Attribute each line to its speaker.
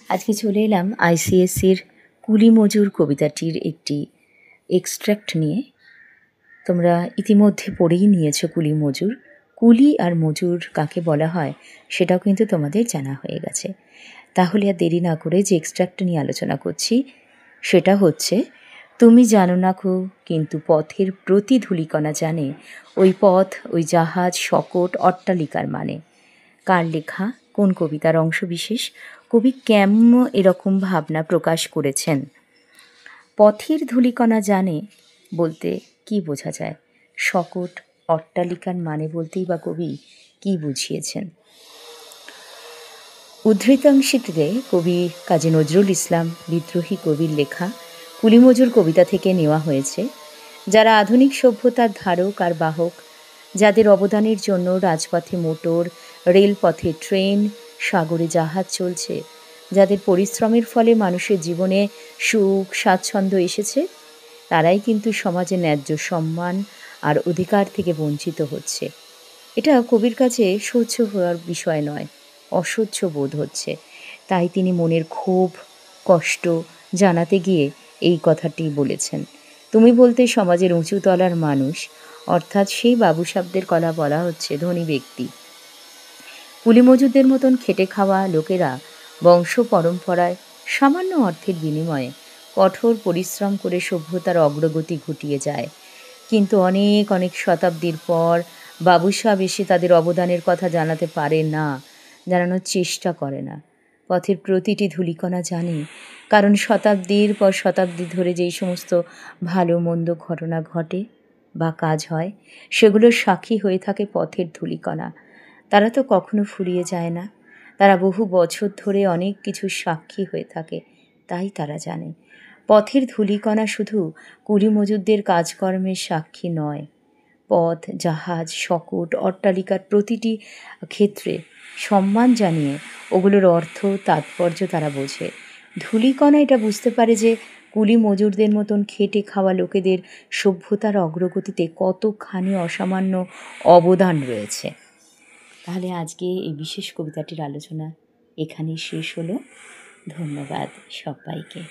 Speaker 1: আজকে চলে এলাম আইসিএসসির কুলি মজুর কবিতাটির একটি এক্সট্র্যাক্ট নিয়ে। তোমরা ইতিমধ্যে পড়েই নিয়েছো কুলি মজুর। কুলি আর মজুর কাকে বলা হয় সেটাও কিন্তু তোমাদের জানা হয়ে গেছে। তাহলে আর দেরি না করে যে এক্সট্র্যাক্ট নিয়ে আলোচনা করছি সেটা হচ্ছে, তুমি জানো না কো কিন্তু পথের প্রতি ধূলিকণা জানে, ওই পথ, ওই জাহাজ, শকট, অট্টালিকার মানে। কার লেখা, কোন কবিতার অংশবিশেষ, কবি কেমন এরকম ভাবনা প্রকাশ করেছেন? পথের ধূলিকণা জানে বলতে কি বোঝা যায়? শকট, অট্টালিকার মানে বলতেই বা কবি কি বুঝিয়েছেন? উদ্ধৃতাংশটিতে কবি কাজী নজরুল ইসলাম বিদ্রোহী কবির লেখা কুলি মজুর কবিতা থেকে নেওয়া হয়েছে। যারা আধুনিক সভ্যতার ধারক আর বাহক, যাদের অবদানের জন্য রাজপথে মোটর, রেলপথে ট্রেন, সাগরে জাহাজ চলছে, যাদের পরিশ্রমের ফলে মানুষের জীবনে সুখ স্বাচ্ছন্দ্য এসেছে, তারাই কিন্তু সমাজে ন্যায্য সম্মান আর অধিকার থেকে বঞ্চিত হচ্ছে। এটা কবির কাছে সহ্য হওয়ার বিষয় নয়, অসহ্য বোধ হচ্ছে। তাই তিনি মনের ক্ষোভ, কষ্ট জানাতে গিয়ে এই কথাটি বলেছেন। তুমি বলতে সমাজের উঁচু তলার মানুষ, অর্থাৎ সেই বাবুসাবদের কথা বলা হচ্ছে, ধনী ব্যক্তি। কুলি মজুরদের মতন খেটে খাওয়া লোকেরা বংশ পরম্পরায় সামান্য অর্থের বিনিময়ে কঠোর পরিশ্রম করে সভ্যতার অগ্রগতি ঘটিয়ে যায়। কিন্তু অনেক অনেক শতাব্দীর পর বাবুসাব এসে তাদের অবদানের কথা জানাতে পারে না, জানানোর চেষ্টা করে না। পথের প্রতিটি ধূলিকণা জানে, কারণ শতাব্দীর পর শতাব্দী ধরে যেই সমস্ত ভালো মন্দ ঘটনা ঘটে বা কাজ হয়, সেগুলোর সাক্ষী হয়ে থাকে পথের ধূলিকণা। তারা তো কখনো ফুরিয়ে যায় না, তারা বহু বছর ধরে অনেক কিছুর সাক্ষী হয়ে থাকে, তাই তারা জানে। পথের ধূলিকণা শুধু কুলি মজুরদের কাজকর্মের সাক্ষী নয়, পথ, জাহাজ, শকট, অট্টালিকার প্রতিটি ক্ষেত্রে সম্মান জানিয়ে ওগুলোর অর্থ তাৎপর্য তারা বোঝে। ধূলিকণা এটা বুঝতে পারে যে কুলি মজুরদের মতন খেটে খাওয়া লোকেদের সভ্যতার অগ্রগতিতে কতখানি অসামান্য অবদান রয়েছে। তাহলে আজকে এই বিশেষ কবিতাটির আলোচনা এখানেই শেষ হলো। ধন্যবাদ সবাইকে।